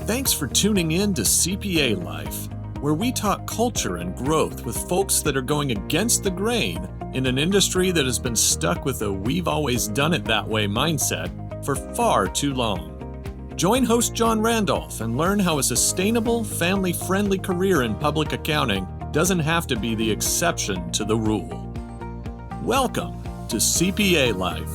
Thanks for tuning in to CPA Life, where we talk culture and growth with folks that are going against the grain in an industry that has been stuck with a "we've always done it that way" mindset for far too long. Join host John Randolph and learn how a sustainable, family-friendly career in public accounting doesn't have to be the exception to the rule. Welcome to CPA Life.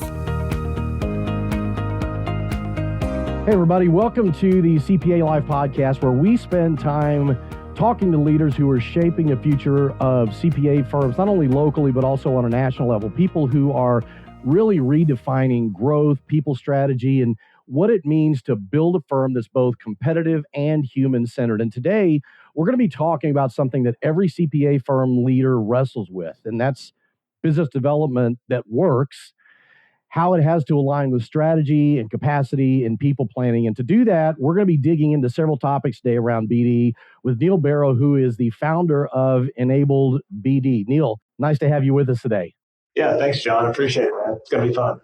Hey everybody, welcome to the CPA Life podcast, where we spend time talking to leaders who are shaping the future of CPA firms, not only locally, but also on a national level. People who are really redefining growth, people strategy, and what it means to build a firm that's both competitive and human-centered. And today, we're going to be talking about something that every CPA firm leader wrestles with, and that's business development that works, how it has to align with strategy and capacity and people planning. And to do that, we're going to be digging into several topics today around BD with Neil Barrow, who is the founder of EnabledBD. Neil, nice to have you with us today. Yeah, thanks, John. I appreciate it, man. It's going to be fun.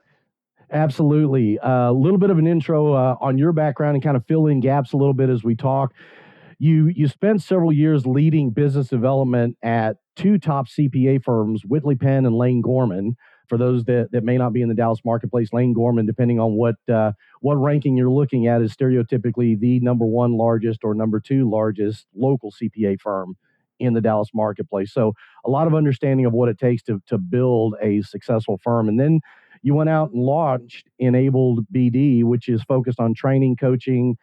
Absolutely. A little bit of an intro on your background and kind of fill in gaps a little bit as we talk. You spent several years leading business development at two top CPA firms, Whitley Penn and Lane Gorman. For those that may not be in the Dallas marketplace, Lane Gorman, depending on what ranking you're looking at, is stereotypically the number one largest or number two largest local CPA firm in the Dallas marketplace. So a lot of understanding of what it takes to build a successful firm. And then you went out and launched EnabledBD, which is focused on training, coaching,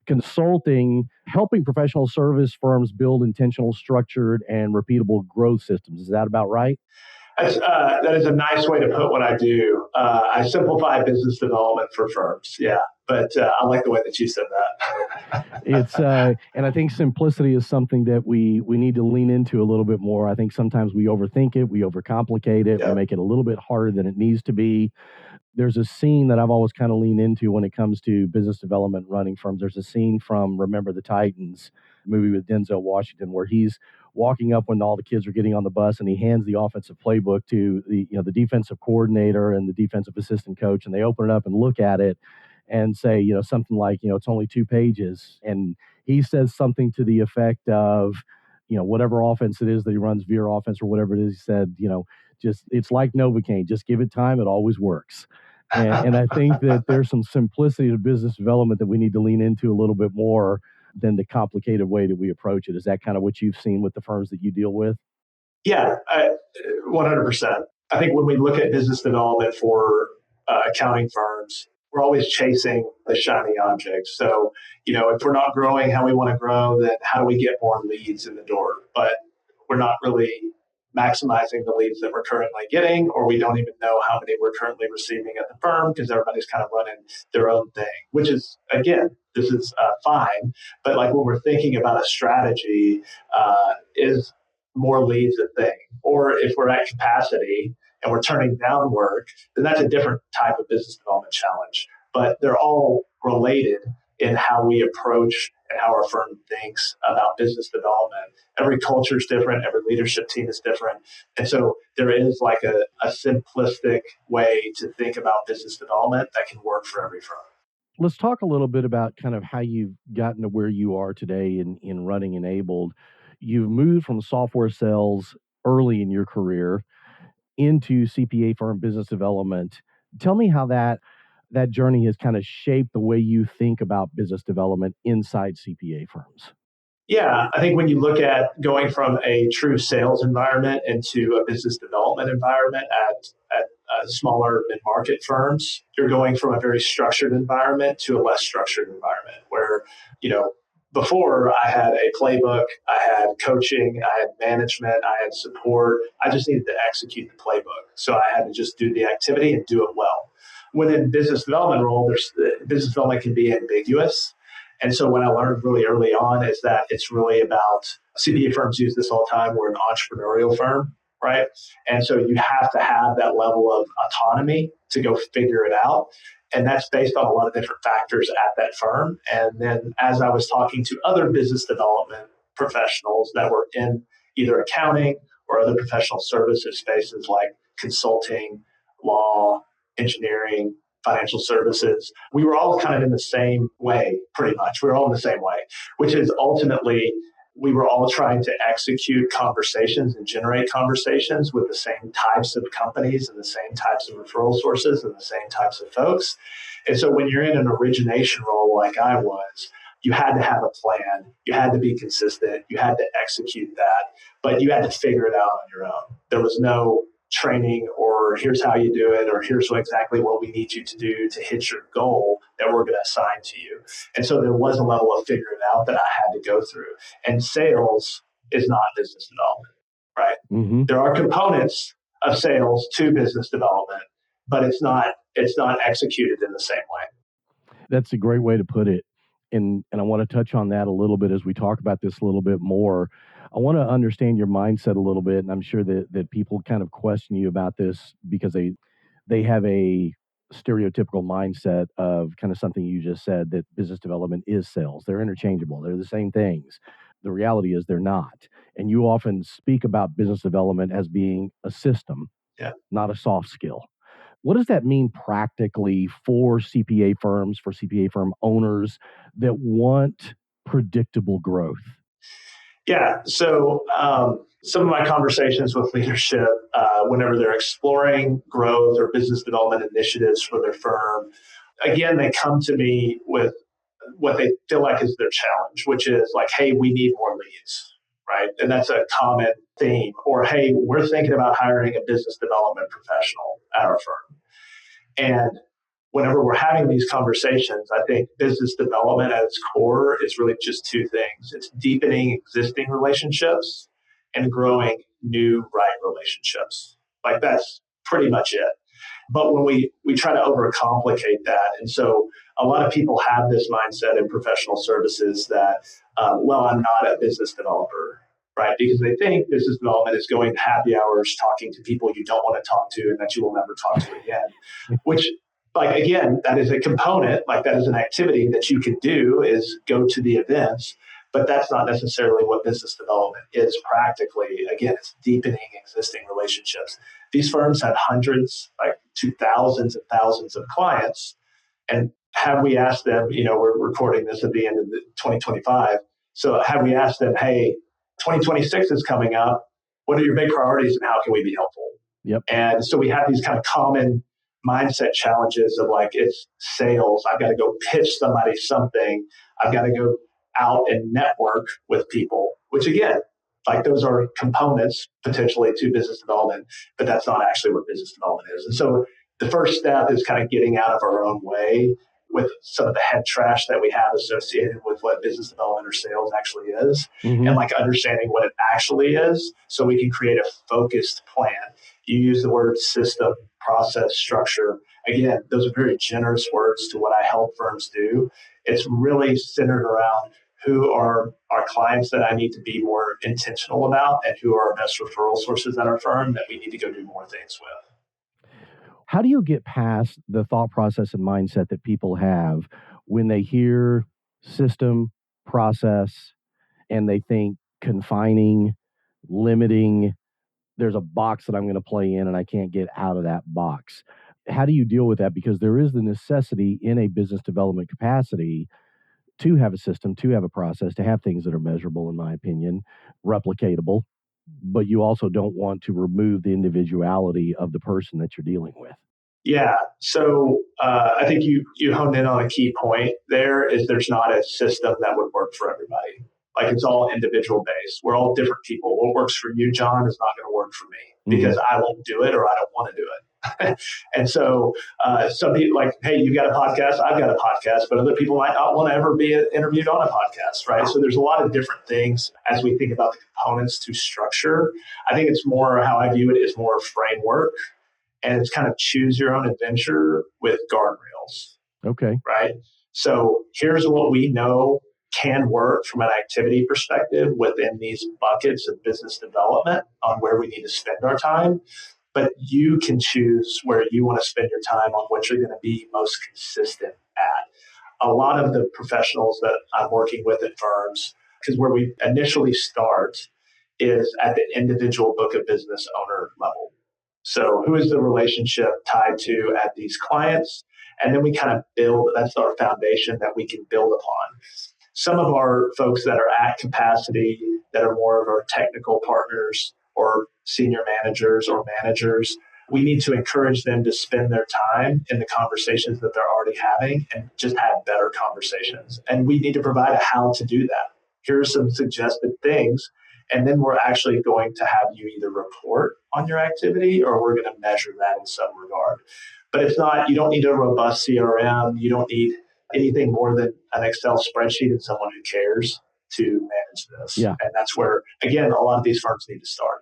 consulting, helping professional service firms build intentional, structured, and repeatable growth systems. Is that about right? That is a nice way to put what I do. I simplify business development for firms. Yeah, but I like the way that you said that. It's and I think simplicity is something that we need to lean into a little bit more. I think sometimes we overthink it, we overcomplicate it, we make it a little bit harder than it needs to be. There's a scene that I've always kind of leaned into when it comes to business development running firms. There's a scene from Remember the Titans, movie with Denzel Washington, where he's walking up when all the kids are getting on the bus, and he hands the offensive playbook to the defensive coordinator and the defensive assistant coach, and they open it up and look at it and say, something like, it's only 2 pages. And he says something to the effect of, whatever offense it is that he runs, veer offense or whatever it is, he said, just, it's like Novocaine, just give it time, it always works. And I think that there's some simplicity to business development that we need to lean into a little bit more than the complicated way that we approach it. Is that kind of what you've seen with the firms that you deal with? Yeah, 100%. I think when we look at business development for accounting firms, we're always chasing the shiny object. So, if we're not growing how we want to grow, then how do we get more leads in the door? But we're not really maximizing the leads that we're currently getting, or we don't even know how many we're currently receiving at the firm because everybody's kind of running their own thing, which is, again, this is fine. But like when we're thinking about a strategy, is more leads a thing? Or if we're at capacity and we're turning down work, then that's a different type of business development challenge. But they're all related in how we approach and how our firm thinks about business development. Every culture is different. Every leadership team is different. And so there is like a simplistic way to think about business development that can work for every firm. Let's talk a little bit about kind of how you've gotten to where you are today in running Enabled. You've moved from software sales early in your career into CPA firm business development. Tell me how that journey has kind of shaped the way you think about business development inside CPA firms. Yeah, I think when you look at going from a true sales environment into a business development environment at smaller mid-market firms, you're going from a very structured environment to a less structured environment where, before I had a playbook, I had coaching, I had management, I had support. I just needed to execute the playbook. So I had to just do the activity and do it well. Within business development role, business development can be ambiguous. And so what I learned really early on is that it's really about, CPA firms use this all the time, we're an entrepreneurial firm, right? And so you have to have that level of autonomy to go figure it out. And that's based on a lot of different factors at that firm. And then as I was talking to other business development professionals that were in either accounting or other professional services spaces like consulting, law, engineering, financial services, we were all kind of in the same way, pretty much. We were all in the same way, which is ultimately we were all trying to execute conversations and generate conversations with the same types of companies and the same types of referral sources and the same types of folks. And so when you're in an origination role like I was, you had to have a plan. You had to be consistent. You had to execute that, but you had to figure it out on your own. There was no training or here's how you do it or here's exactly what we need you to do to hit your goal that we're going to assign to you. And so there was a level of figuring out that I had to go through. And sales is not business development, right? Mm-hmm. There are components of sales to business development, but it's not executed in the same way. That's a great way to put it. And I want to touch on that a little bit as we talk about this a little bit more. I want to understand your mindset a little bit, and I'm sure that people kind of question you about this because they have a stereotypical mindset of kind of something you just said, that business development is sales. They're interchangeable. They're the same things. The reality is they're not. And you often speak about business development as being a system, not a soft skill. What does that mean practically for CPA firms, for CPA firm owners that want predictable growth? Yeah. So some of my conversations with leadership, whenever they're exploring growth or business development initiatives for their firm, again, they come to me with what they feel like is their challenge, which is like, hey, we need more leads, right? And that's a common theme. Or, hey, we're thinking about hiring a business development professional at our firm. And whenever we're having these conversations, I think business development at its core is really just two things. It's deepening existing relationships and growing new right relationships. Like that's pretty much it. But when we try to overcomplicate that, and so a lot of people have this mindset in professional services that, well, I'm not a business developer, right? Because they think business development is going to happy hours, talking to people you don't want to talk to and that you will never talk to again, which, like, again, that is a component, like that is an activity that you can do is go to the events, but that's not necessarily what business development is practically. Again, it's deepening existing relationships. These firms have hundreds, like to thousands and thousands of clients. And have we asked them, we're recording this at the end of 2025. So have we asked them, hey, 2026 is coming up. What are your big priorities and how can we be helpful? Yep. And so we have these kind of common mindset challenges of like, it's sales. I've got to go pitch somebody something. I've got to go out and network with people, which again, like those are components potentially to business development, but that's not actually what business development is. And so the first step is kind of getting out of our own way with some of the head trash that we have associated with what business development or sales actually is, and like understanding what it actually is so we can create a focused plan. You use the word system, process, structure. Again, those are very generous words to what I help firms do. It's really centered around who are our clients that I need to be more intentional about and who are our best referral sources at our firm that we need to go do more things with. How do you get past the thought process and mindset that people have when they hear system, process, and they think confining, limiting, there's a box that I'm going to play in and I can't get out of that box? How do you deal with that? Because there is the necessity in a business development capacity to have a system, to have a process, to have things that are measurable, in my opinion, replicatable, but you also don't want to remove the individuality of the person that you're dealing with. Yeah. So I think you honed in on a key point there is there's not a system that would work for everybody. Like it's all individual based. We're all different people. What works for you, John, is not going to work for me because I won't do it or I don't want to do it. And so some people like, hey, you got a podcast, I've got a podcast, but other people might not want to ever be interviewed on a podcast, right? So there's a lot of different things as we think about the components to structure. I think it's more how I view it is more framework, and it's kind of choose your own adventure with guardrails. Okay. Right? So here's what we know can work from an activity perspective within these buckets of business development on where we need to spend our time. But you can choose where you want to spend your time on what you're going to be most consistent at. A lot of the professionals that I'm working with at firms, because where we initially start is at the individual book of business owner level. So who is the relationship tied to at these clients? And then we kind of build, that's our foundation that we can build upon. Some of our folks that are at capacity, that are more of our technical partners or senior managers or managers, we need to encourage them to spend their time in the conversations that they're already having and just have better conversations. And we need to provide a how to do that. Here are some suggested things. And then we're actually going to have you either report on your activity or we're going to measure that in some regard. But it's not, you don't need a robust CRM. You don't need anything more than an Excel spreadsheet and someone who cares to manage this. Yeah. And that's where, again, a lot of these firms need to start.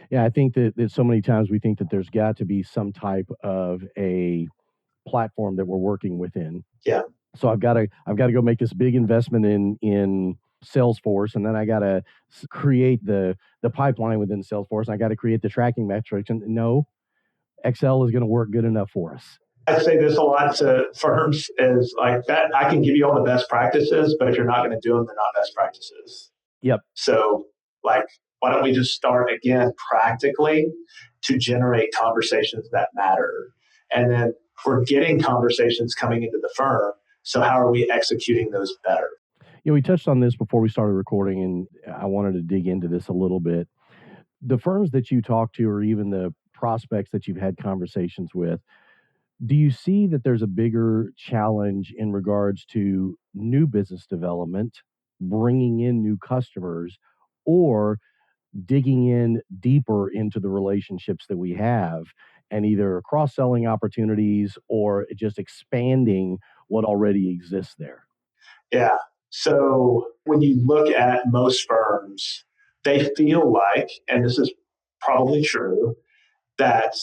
Yeah, I think that so many times we think that there's got to be some type of a platform that we're working within. Yeah. So I've got to go make this big investment in Salesforce, and then I got to create the pipeline within Salesforce. And I got to create the tracking metrics. And no, Excel is going to work good enough for us. I say this a lot to firms is like that. I can give you all the best practices, but if you're not going to do them, they're not best practices. Yep. So like, why don't we just start again practically to generate conversations that matter? And then we're getting conversations coming into the firm. So how are we executing those better? Yeah, we touched on this before we started recording, and I wanted to dig into this a little bit. The firms that you talk to, or even the prospects that you've had conversations with, do you see that there's a bigger challenge in regards to new business development, bringing in new customers, or digging in deeper into the relationships that we have and either cross-selling opportunities or just expanding what already exists there? Yeah. So when you look at most firms, they feel like, and this is probably true, that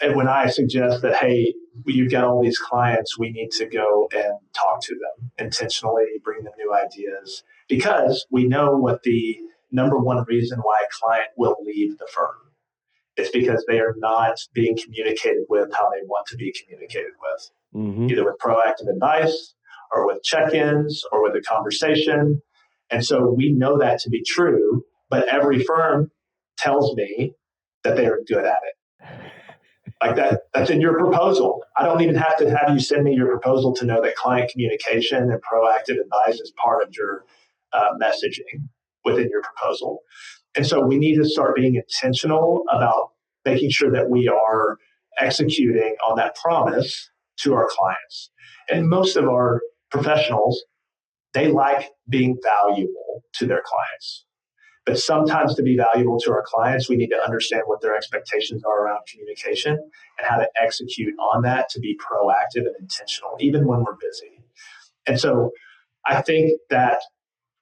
and when I suggest that, hey, you've got all these clients, we need to go and talk to them intentionally, bring them new ideas, because we know what the number one reason why a client will leave the firm. It's because they are not being communicated with how they want to be communicated with, either with proactive advice or with check-ins or with a conversation. And so we know that to be true, but every firm tells me that they are good at it. Like that's in your proposal. I don't even have to have you send me your proposal to know that client communication and proactive advice is part of your messaging within your proposal. And so we need to start being intentional about making sure that we are executing on that promise to our clients. And most of our professionals, they like being valuable to their clients. But sometimes to be valuable to our clients, we need to understand what their expectations are around communication and how to execute on that to be proactive and intentional, even when we're busy. And so I think that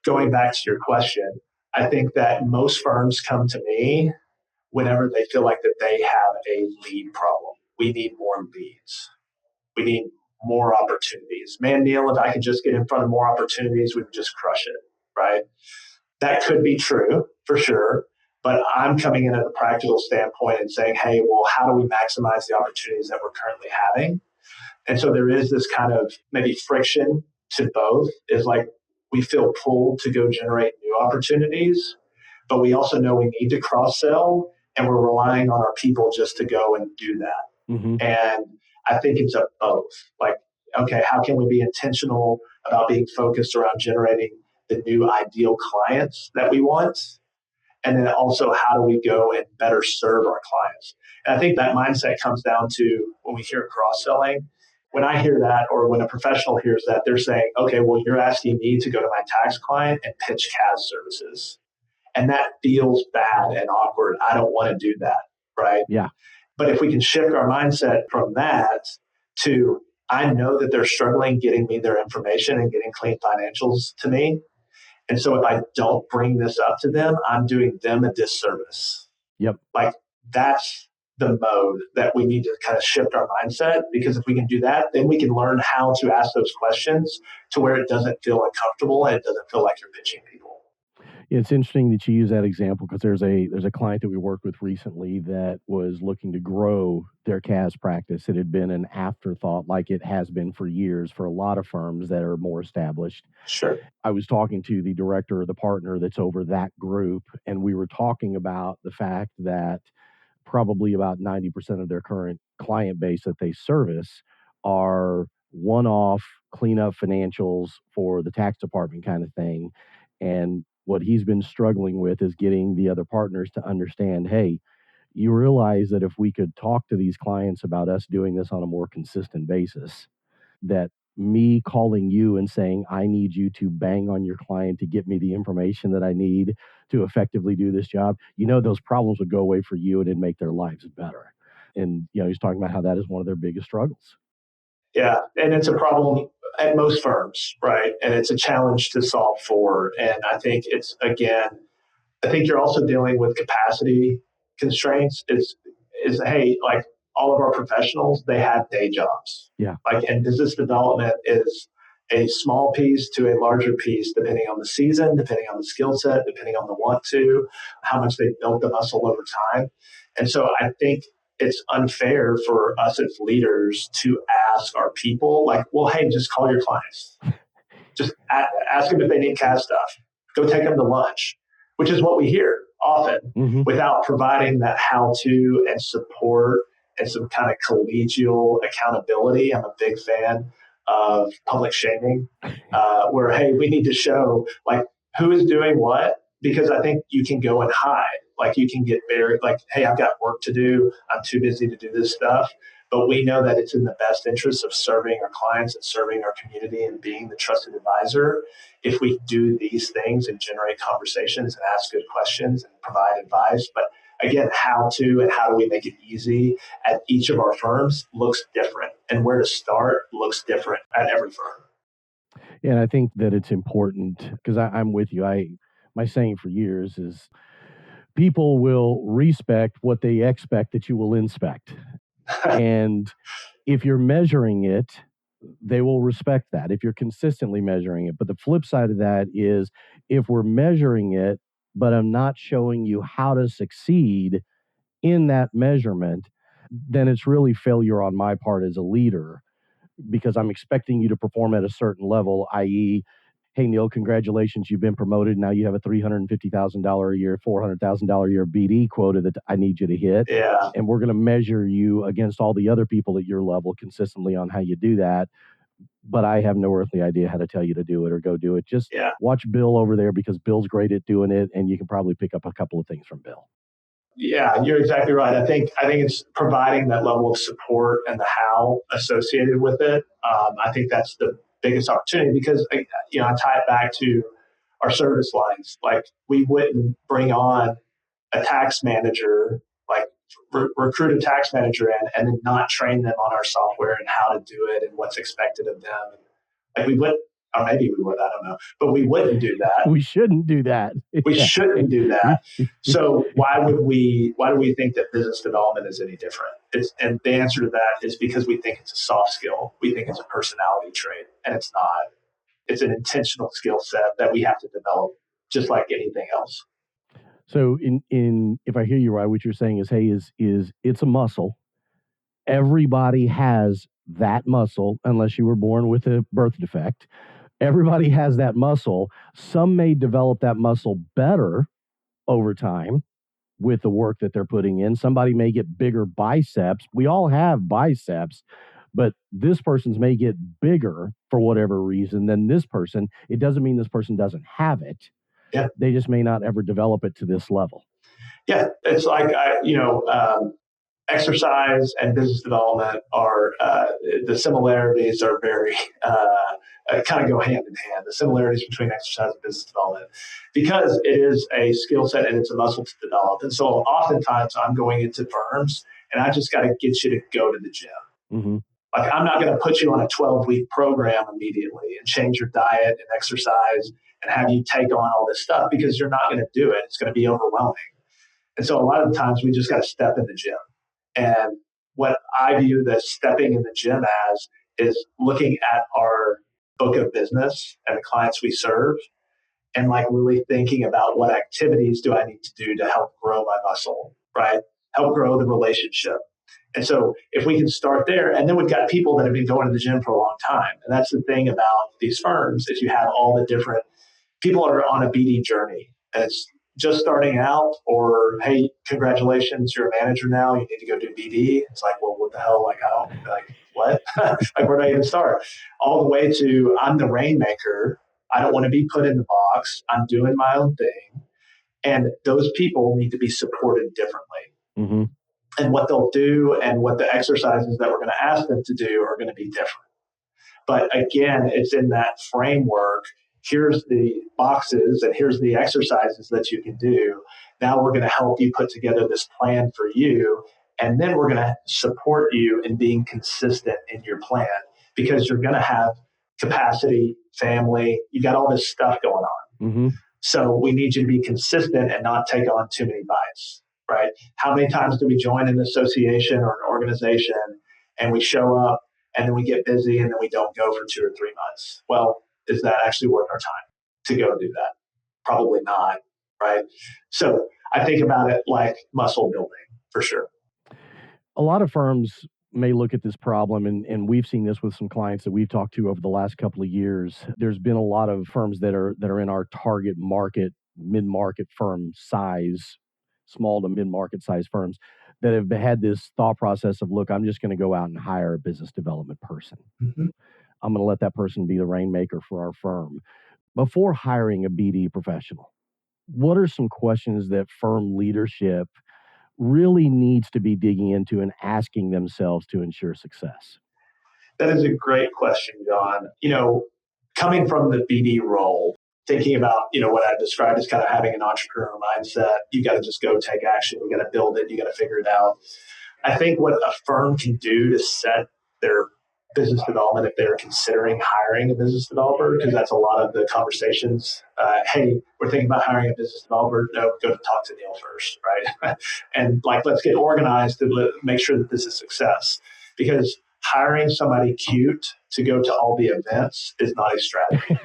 going back to your question, I think that most firms come to me whenever they feel like that they have a lead problem. We need more leads. We need more opportunities. Man, Neil, if I could just get in front of more opportunities, we would just crush it, right? That could be true for sure, but I'm coming in at a practical standpoint and saying, hey, well, how do we maximize the opportunities that we're currently having? And so there is this kind of maybe friction to both, is like we feel pulled to go generate new opportunities, but we also know we need to cross-sell, and we're relying on our people just to go and do that. And I think it's a both. Like, okay, how can we be intentional about being focused around generating the new ideal clients that we want? And then also, how do we go and better serve our clients? And I think that mindset comes down to when we hear cross-selling. When I hear that, or when a professional hears that, they're saying, okay, well, you're asking me to go to my tax client and pitch CAS services. And that feels bad and awkward. I don't want to do that, right? Yeah. But if we can shift our mindset from that to, I know that they're struggling getting me their information and getting clean financials to me. And so if I don't bring this up to them, I'm doing them a disservice. Yep. Like that's the mode that we need to kind of shift our mindset, because if we can do that, then we can learn how to ask those questions to where it doesn't feel uncomfortable and it doesn't feel like you're pitching people. It's interesting that you use that example, because there's a client that we worked with recently that was looking to grow their CAS practice. It had been an afterthought, like it has been for years for a lot of firms that are more established. Sure. I was talking to the director or the partner that's over that group, and we were talking about the fact that probably about 90% of their current client base that they service are one-off cleanup financials for the tax department kind of thing. And what he's been struggling with is getting the other partners to understand, hey, you realize that if we could talk to these clients about us doing this on a more consistent basis, that me calling you and saying, I need you to bang on your client to get me the information that I need to effectively do this job, those problems would go away for you and it'd make their lives better. And, he's talking about how that is one of their biggest struggles. Yeah. And it's a problem at most firms, right? And it's a challenge to solve for. And I think I think you're also dealing with capacity constraints hey, like all of our professionals, they have day jobs. Yeah. And business development is a small piece to a larger piece, depending on the season, depending on the skill set, depending on the want to, how much they built the muscle over time. And so I think it's unfair for us as leaders to ask our people, like, well, hey, just call your clients. Just ask them if they need CAD stuff. Go take them to lunch, which is what we hear often, without providing that how-to and support and some kind of collegial accountability. I'm a big fan of public shaming, where, hey, we need to show like who is doing what, because I think you can go and hide. Like you can get buried, like, hey, I've got work to do. I'm too busy to do this stuff. But we know that it's in the best interest of serving our clients and serving our community and being the trusted advisor if we do these things and generate conversations and ask good questions and provide advice. But again, how to and how do we make it easy at each of our firms looks different, and where to start looks different at every firm. Yeah, and I think that it's important because I'm with you. My saying for years is people will respect what they expect that you will inspect. And if you're measuring it, they will respect that if you're consistently measuring it. But the flip side of that is if we're measuring it, but I'm not showing you how to succeed in that measurement, then it's really failure on my part as a leader because I'm expecting you to perform at a certain level, i.e., hey, Neil, congratulations, you've been promoted. Now you have a $350,000 a year, $400,000 a year BD quota that I need you to hit. Yeah. And we're going to measure you against all the other people at your level consistently on how you do that. But I have no earthly idea how to tell you to do it or go do it. Just watch Bill over there because Bill's great at doing it, and you can probably pick up a couple of things from Bill. Yeah, you're exactly right. I think it's providing that level of support and the how associated with it. I think that's the biggest opportunity because I tie it back to our service lines. Like we wouldn't bring on a tax manager, like recruit a tax manager in, and then not train them on our software and how to do it and what's expected of them. Like we would. Or maybe we would, I don't know. But we wouldn't do that. We shouldn't do that. We shouldn't do that. So why do we think that business development is any different? And the answer to that is because we think it's a soft skill. We think it's a personality trait, and it's not. It's an intentional skill set that we have to develop, just like anything else. So in if I hear you right, what you're saying is, hey, is it's a muscle. Everybody has that muscle unless you were born with a birth defect. Everybody has that muscle. Some may develop that muscle better over time with the work that they're putting in. Somebody may get bigger biceps. We all have biceps, but this person's may get bigger for whatever reason than this person. It doesn't mean this person doesn't have it. Yeah. They just may not ever develop it to this level. Yeah. It's like, exercise and business development are, the similarities are very, kind of go hand in hand, the similarities between exercise and business development, because it is a skill set and it's a muscle to develop. And so oftentimes I'm going into firms and I just got to get you to go to the gym. Mm-hmm. Like I'm not going to put you on a 12-week program immediately and change your diet and exercise and have you take on all this stuff because you're not going to do it. It's going to be overwhelming. And so a lot of the times we just got to step in the gym. And what I view the stepping in the gym as is looking at our book of business and the clients we serve and like really thinking about what activities do I need to do to help grow my muscle, right? Help grow the relationship. And so if we can start there, and then we've got people that have been going to the gym for a long time. And that's the thing about these firms is you have all the different people are on a BD journey. And it's just starting out or, hey, congratulations, you're a manager now. You need to go do BD. It's like, well, what the hell? Like, I don't like, what? Like, where do I even start? All the way to, I'm the rainmaker. I don't want to be put in the box. I'm doing my own thing. And those people need to be supported differently. Mm-hmm. And what they'll do and what the exercises that we're going to ask them to do are going to be different. But again, it's in that framework. Here's the boxes and here's the exercises that you can do. Now we're going to help you put together this plan for you. And then we're going to support you in being consistent in your plan, because you're going to have capacity, family, you got all this stuff going on. Mm-hmm. So we need you to be consistent and not take on too many bites, right? How many times do we join an association or an organization and we show up and then we get busy and then we don't go for 2 or 3 months? Well, is that actually worth our time to go do that? Probably not, right? So I think about it like muscle building for sure. A lot of firms may look at this problem, and we've seen this with some clients that we've talked to over the last couple of years. There's been a lot of firms that are in our target market, mid-market firm size, small to mid-market size firms that have had this thought process of, look, I'm just going to go out and hire a business development person. Mm-hmm. I'm going to let that person be the rainmaker for our firm. Before hiring a BD professional, what are some questions that firm leadership really needs to be digging into and asking themselves to ensure success? That is a great question, John. Coming from the BD role, thinking about, what I described as kind of having an entrepreneurial mindset, you got to just go take action. You got to build it. You got to figure it out. I think what a firm can do to set their business development, if they're considering hiring a business developer, because that's a lot of the conversations. Hey, we're thinking about hiring a business developer. No, go to talk to Neil first, right? And let's get organized to make sure that this is a success. Because hiring somebody cute to go to all the events is not a strategy.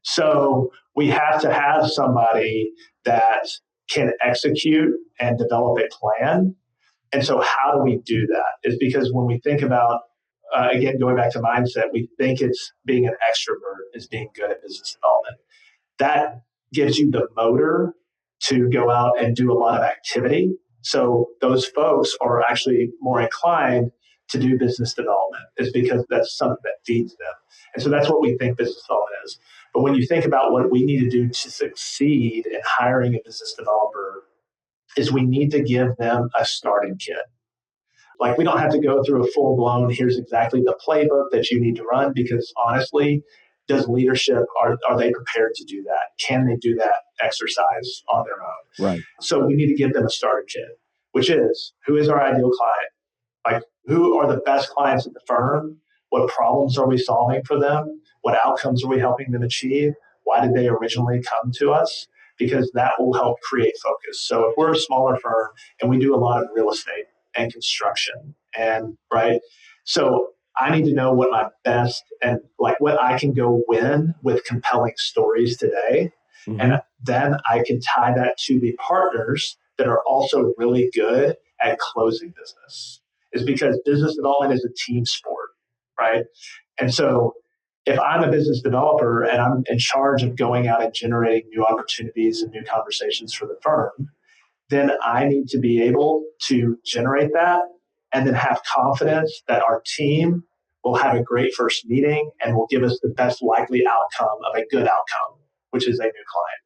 So we have to have somebody that can execute and develop a plan. And so how do we do that? Is because when we think about, again, going back to mindset, we think it's being an extrovert is being good at business development. That gives you the motor to go out and do a lot of activity. So those folks are actually more inclined to do business development, is because that's something that feeds them. And so that's what we think business development is. But when you think about what we need to do to succeed in hiring a business developer, is we need to give them a starting kit. We don't have to go through a full-blown, here's exactly the playbook that you need to run, because honestly, does leadership, are they prepared to do that? Can they do that exercise on their own? Right. So we need to give them a starter kit, which is, who is our ideal client? Who are the best clients at the firm? What problems are we solving for them? What outcomes are we helping them achieve? Why did they originally come to us? Because that will help create focus. So if we're a smaller firm and we do a lot of real estate and construction, and right, so I need to know what my best and what I can go win with compelling stories today. Mm-hmm. And then I can tie that to the partners that are also really good at closing business. Is because business development is a team sport, right? And so if I'm a business developer and I'm in charge of going out and generating new opportunities and new conversations for the firm, then I need to be able to generate that and then have confidence that our team will have a great first meeting and will give us the best likely outcome of a good outcome, which is a new client.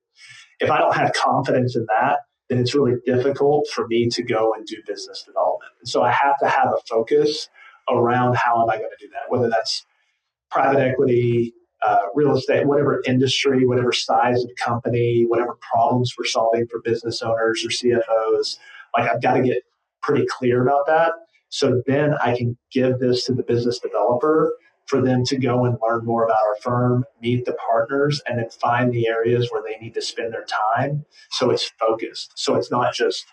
If I don't have confidence in that, then it's really difficult for me to go and do business development. And so I have to have a focus around how am I going to do that, whether that's private equity, real estate, whatever industry, whatever size of company, whatever problems we're solving for business owners or CFOs. I've got to get pretty clear about that. So then I can give this to the business developer for them to go and learn more about our firm, meet the partners, and then find the areas where they need to spend their time. So it's focused. So it's not just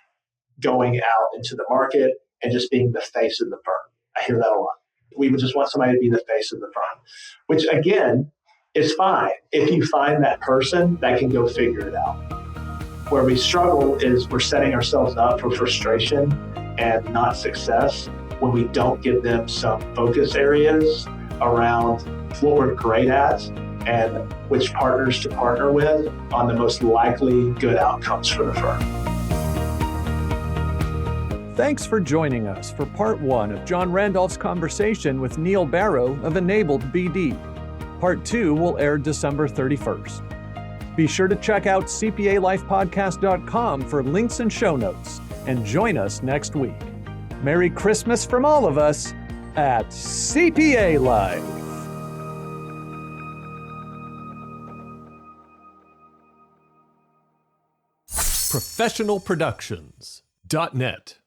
going out into the market and just being the face of the firm. I hear that a lot. We would just want somebody to be the face of the firm, which again is fine. If you find that person that can go figure it out. Where we struggle is we're setting ourselves up for frustration and not success when we don't give them some focus areas around what we're great at and which partners to partner with on the most likely good outcomes for the firm. Thanks for joining us for part 1 of John Randolph's conversation with Neil Barrow of EnabledBD. Part 2 will air December 31st. Be sure to check out CPALifepodcast.com for links and show notes, and join us next week. Merry Christmas from all of us at CPA Life. ProfessionalProductions.net